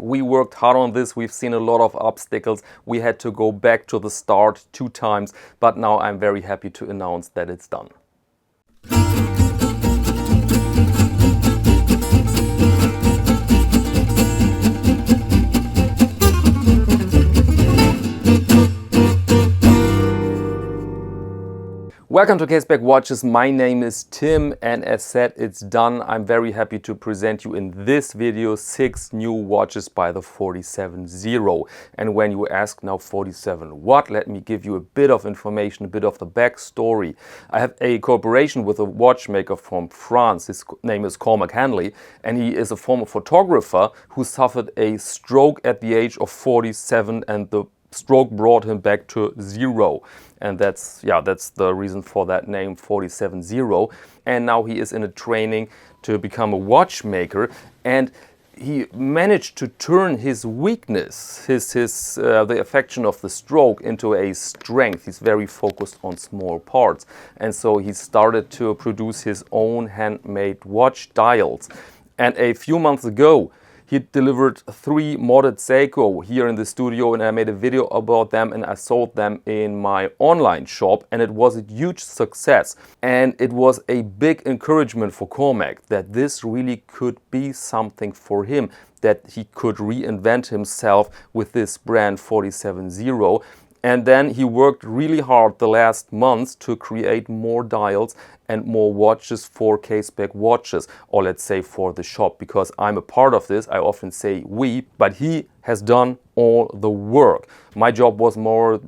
We worked hard on this. We've seen a lot of obstacles. We had to go back to the start 2 times, but now I'm very happy to announce that it's done. Welcome to Caseback Watches. My name is Tim, and as said, it's done. I'm very happy to present you in this video 6 new watches by the 47.0. And when you ask now 47 what, let me give you a bit of information, a bit of the backstory. I have a cooperation with a watchmaker from France. His name is Cormac Hanley, and he is a former photographer who suffered a stroke at the age of 47, and the stroke brought him back to 0. And that's the reason for that name 47.0. And now he is in a training to become a watchmaker, and he managed to turn his weakness, the affection of the stroke, into a strength. He's very focused on small parts, and so he started to produce his own handmade watch dials. And a few months ago, he delivered 3 modded Seiko here in the studio, and I made a video about them and I sold them in my online shop, and it was a huge success. And it was a big encouragement for Cormac that this really could be something for him, that he could reinvent himself with this brand 47.0. And then he worked really hard the last months to create more dials and more watches for Caseback Watches, or let's say for the shop, because I'm a part of this. I often say we, but he has done all the work. My job was more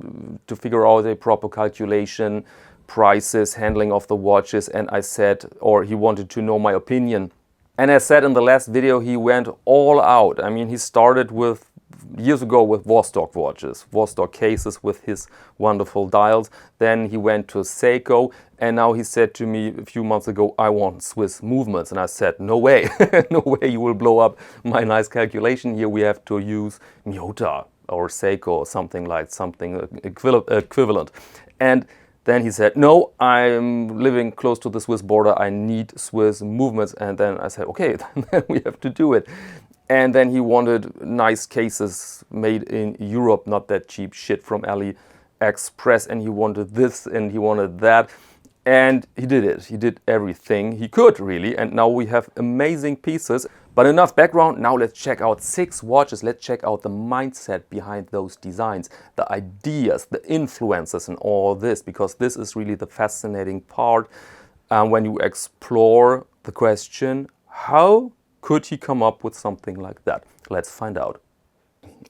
to figure out a proper calculation, prices, handling of the watches, and I said, or he wanted to know my opinion. And as said in the last video, he went all out. I mean, he started with years ago with Vostok watches, Vostok cases with his wonderful dials. Then he went to Seiko, and now he said to me a few months ago, I want Swiss movements. And I said, no way, no way you will blow up my nice calculation here. We have to use Miyota or Seiko or something equivalent. And then he said, no, I'm living close to the Swiss border. I need Swiss movements. And then I said, okay, then we have to do it. And then he wanted nice cases made in Europe, not that cheap shit from AliExpress. And he wanted this and he wanted that. And he did it. He did everything he could, really. And now we have amazing pieces. But enough background. Now let's check out 6 watches. Let's check out the mindset behind those designs, the ideas, the influences and all this. Because this is really the fascinating part when you explore the question, how could he come up with something like that? Let's find out.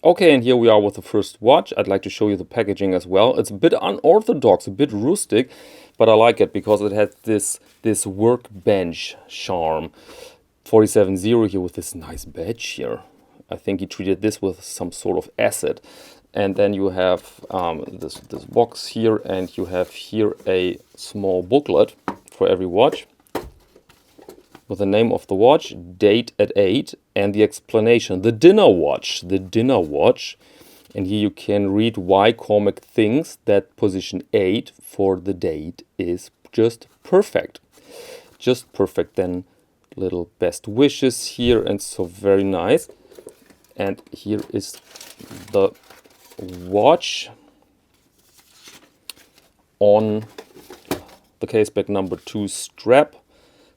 Okay, and here we are with the first watch. I'd like to show you the packaging as well. It's a bit unorthodox, a bit rustic, but I like it because it has this workbench charm. 47.0 here with this nice badge here. I think he treated this with some sort of acid. And then you have this box here, and you have here a small booklet for every watch, with the name of the watch, date at 8, and the explanation, the dinner watch. And here you can read why Cormac thinks that position 8 for the date is just perfect. Just perfect. Then little best wishes here, and so very nice. And here is the watch on the Caseback number 2 strap.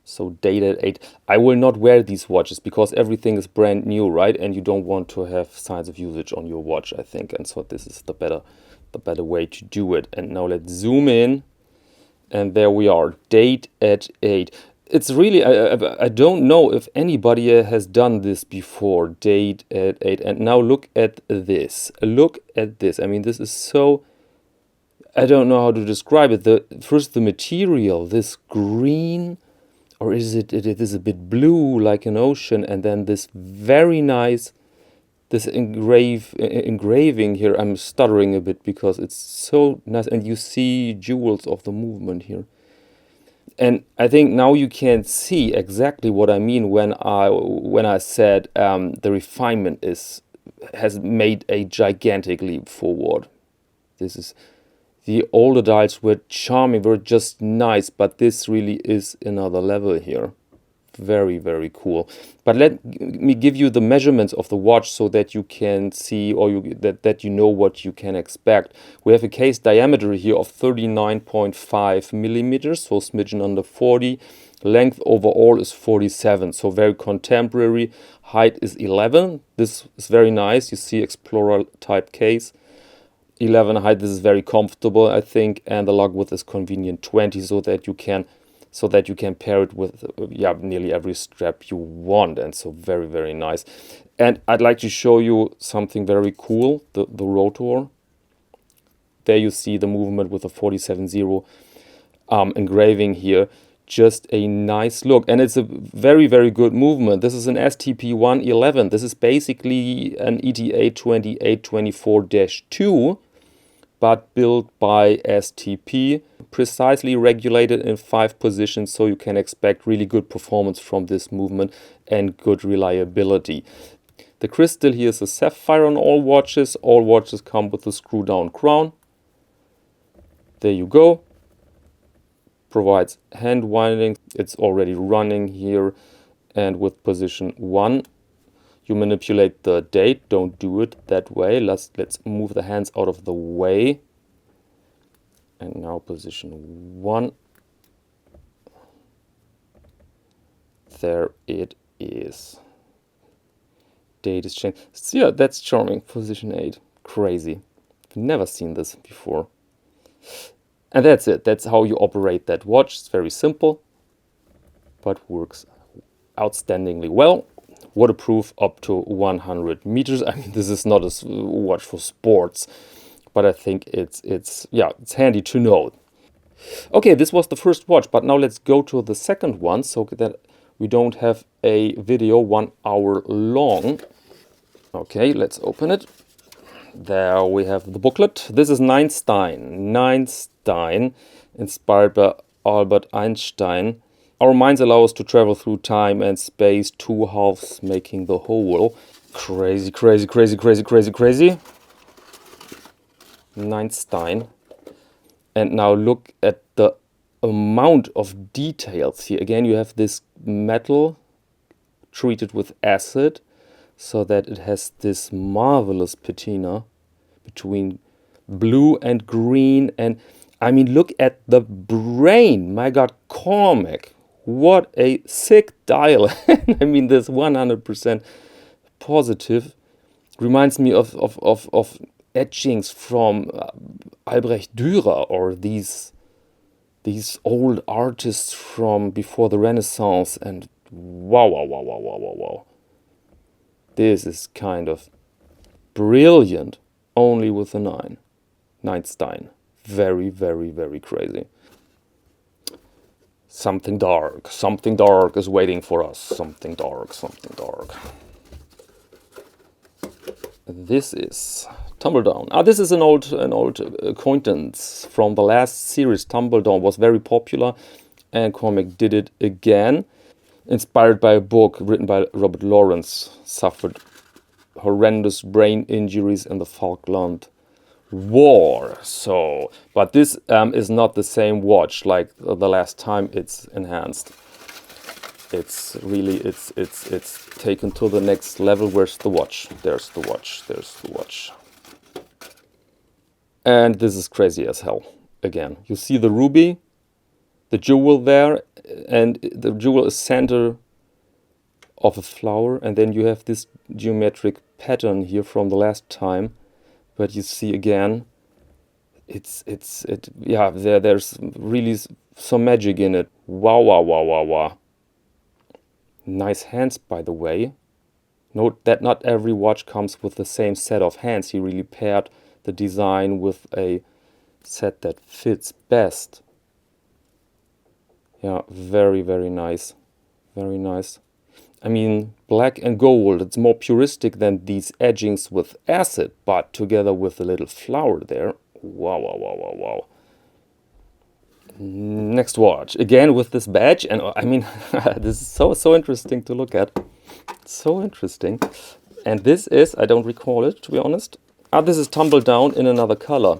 So date at 8. I will not wear these watches because everything is brand new, right? And you don't want to have signs of usage on your watch, I think. And so this is the better way to do it. And now let's zoom in. And there we are, date at 8. It's really, I don't know if anybody has done this before, date at 8. And now look at this. Look at this. I mean, this is so, I don't know how to describe it. First, the material, this green, or is it is a bit blue like an ocean, and then this very nice, this engraving here. I'm stuttering a bit because it's so nice, and you see jewels of the movement here. And I think now you can see exactly what I mean when I said the refinement has made a gigantic leap forward. This is, the older dials were charming, were just nice, but this really is another level here. Very, very cool. But let me give you the measurements of the watch so that you can see, or that you know what you can expect. We have a case diameter here of 39.5 millimeters, so smidgen under 40. Length overall is 47, so very contemporary. Height is 11. This is very nice. You see Explorer type case. 11 height, this is very comfortable, I think, and the lug width is convenient 20, so that you can pair it with nearly every strap you want, and so very, very nice. And I'd like to show you something very cool, the rotor. There you see the movement with the 47.0 engraving here. Just a nice look, and it's a very, very good movement. This is an STP 111. This is basically an ETA 2824-2, but built by STP, precisely regulated in 5 positions, so you can expect really good performance from this movement and good reliability. The crystal here is a sapphire on all watches. All watches come with a screw-down crown. There you go. Provides hand winding. It's already running here, and with position 1 you manipulate the date. Don't do it that way. Let's move the hands out of the way. And now position 1. There it is. Date is changed. So yeah, that's charming. Position 8. Crazy. I've never seen this before. And that's it. That's how you operate that watch. It's very simple, but works outstandingly well. Waterproof up to 100 meters. I mean, this is not a watch for sports, but I think it's handy to know. Okay, this was the first watch, but now let's go to the second one, so that we don't have a video 1 hour long. Okay, let's open it. There we have the booklet. This is Einstein, inspired by Albert Einstein. Our minds allow us to travel through time and space, 2 halves making the whole. Crazy, crazy, crazy, crazy, crazy, crazy. Einstein. And now look at the amount of details here. Again, you have this metal treated with acid, so that it has this marvelous patina between blue and green. And I mean, look at the brain. My God, Cormac, what a sick dial. I mean, this 100% positive reminds me of etchings from Albrecht Dürer, or these old artists from before the Renaissance. And wow. This is kind of brilliant, only with a 9. Einstein. Very, very, very crazy. Something dark is waiting for us. Something dark. This is Tumble Dawn. This is an old acquaintance from the last series. Tumble Dawn was very popular, and Cormac did it again. Inspired by a book written by Robert Lawrence, suffered horrendous brain injuries in the Falkland War. So, but this is not the same watch like the last time it's enhanced. It's really, it's taken to the next level. Where's the watch? There's the watch. And this is crazy as hell. Again, you see the ruby, the jewel there, and the jewel is center of a flower, and then you have this geometric pattern here from the last time. But you see again, there's really some magic in it. Wow. Nice hands, by the way. Note that not every watch comes with the same set of hands. He really paired the design with a set that fits best. Yeah, very, very nice. Very nice. I mean, black and gold, it's more puristic than these edgings with acid, but together with a little flower there. Wow. Next watch, again with this badge, and I mean, this is so interesting to look at. So interesting. And this is, I don't recall it, to be honest. This is Tumble Dawn in another color.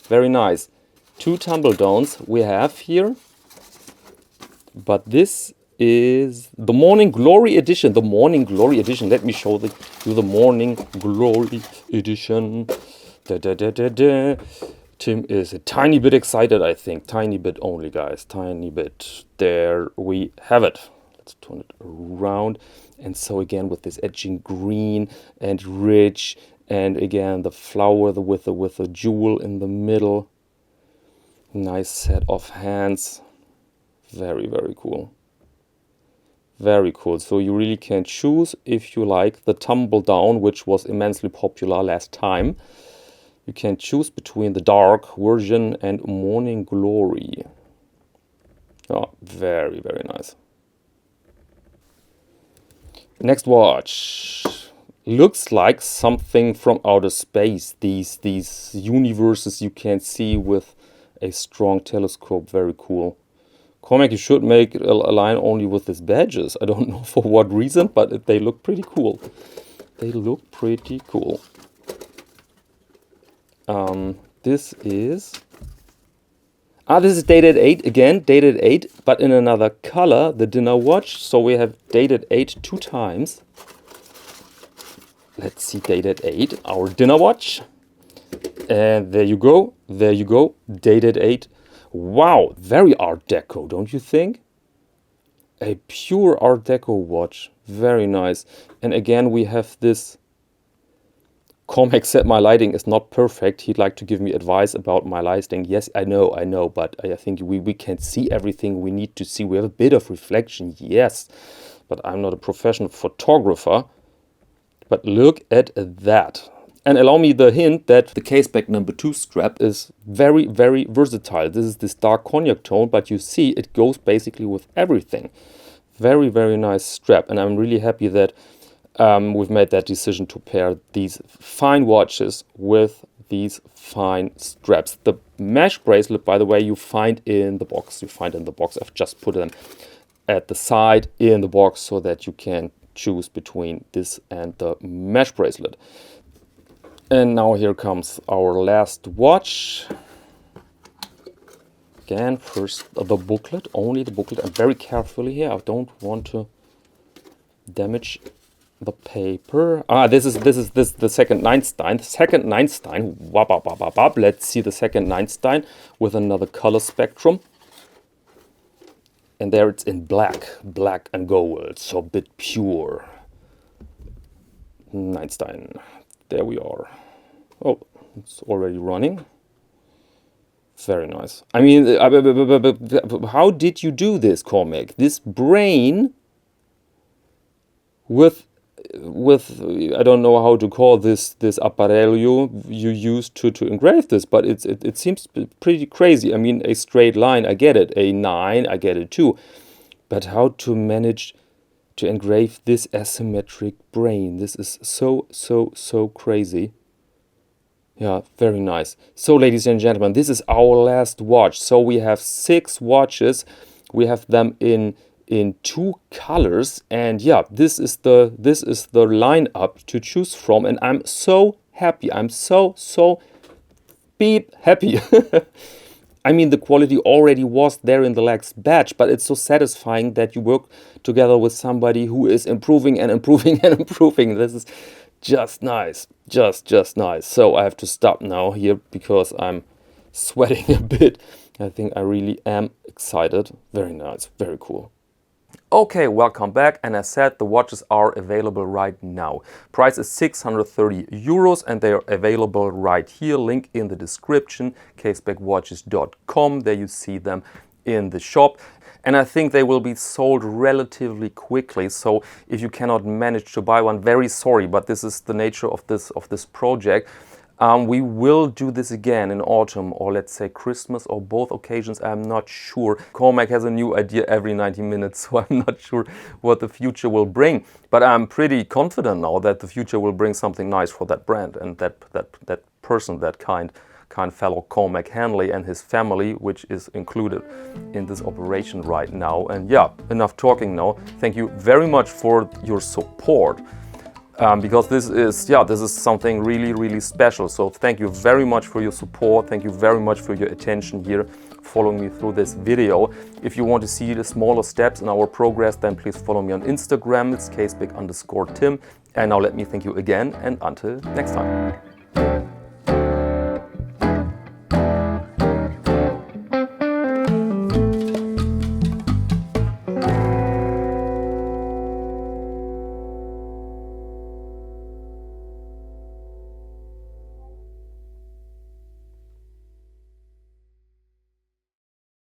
Very nice. 2 Tumble Dawns we have here. But this is the Morning Glory Edition. The Morning Glory Edition. Let me show you the Morning Glory Edition. Da, da, da, da, da. Tim is a tiny bit excited, I think. Tiny bit only, guys. Tiny bit. There we have it. Let's turn it around. And so again, with this edging green and rich, and again the flower with a jewel in the middle. Nice set of hands. Very, very cool. Very cool. So you really can choose if you like the Tumble Dawn, which was immensely popular last time. You can choose between the dark version and Morning Glory. Oh, very, very nice. Next watch. Looks like something from outer space. These universes you can see with a strong telescope. Very cool. Cormac, you should make a line only with these badges. I don't know for what reason, but they look pretty cool. They look pretty cool. This is dated 8 again, dated 8, but in another color, the dinner watch. So we have dated 8 2 times. Let's see, dated 8, our dinner watch. And there you go, dated 8. Wow, very Art Deco, don't you think? A pure Art Deco watch, very nice. And again, we have this. Cormac said my lighting is not perfect. He'd like to give me advice about my lighting. Yes, I know, but I think we can see everything we need to see. We have a bit of reflection, yes, but I'm not a professional photographer. But look at that. And allow me the hint that the Caseback number 2 strap is very, very versatile. This is this dark cognac tone, but you see it goes basically with everything. Very, very nice strap. And I'm really happy that we've made that decision to pair these fine watches with these fine straps. The mesh bracelet, by the way, you find in the box. I've just put them at the side in the box so that you can choose between this and the mesh bracelet. And now here comes our last watch. Again, first the booklet, only the booklet, and very carefully here. I don't want to damage the paper. This is the second Einstein. The second Einstein. Let's see the second Einstein with another color spectrum. And there it's in black and gold, so a bit pure. Einstein. There we are. Oh, it's already running. Very nice. I mean, how did you do this, Cormac? This brain with I don't know how to call this apparello you used to engrave this, but it seems pretty crazy. I mean, a straight line, I get it. A 9, I get it too. But how to manage to engrave this asymmetric brain? This is so crazy. Yeah, very nice. So, ladies and gentlemen, this is our last watch. So we have 6 watches. We have them in 2 colors, and yeah, this is the lineup to choose from, and I'm so happy. I'm so beep happy. I mean, the quality already was there in the last batch, but it's so satisfying that you work together with somebody who is improving and improving and improving. This is just nice, just nice. So I have to stop now here because I'm sweating a bit. I think I really am excited. Very nice, very cool. Okay, welcome back, and as said, the watches are available right now. Price is 630 euros and they are available right here, link in the description, casebackwatches.com. There you see them in the shop. And I think they will be sold relatively quickly, so if you cannot manage to buy one, very sorry, but this is the nature of this project. We will do this again in autumn, or let's say Christmas, or both occasions, I'm not sure. Cormac has a new idea every 90 minutes, so I'm not sure what the future will bring. But I'm pretty confident now that the future will bring something nice for that brand and that person, that kind fellow Cormac Hanley and his family, which is included in this operation right now. And yeah, enough talking now. Thank you very much for your support. Because this is something really special. So thank you very much for your support. Thank you very much for your attention here following me through this video. If you want to see the smaller steps in our progress, then please follow me on Instagram. It's caseback_Tim. And now let me thank you again, and until next time.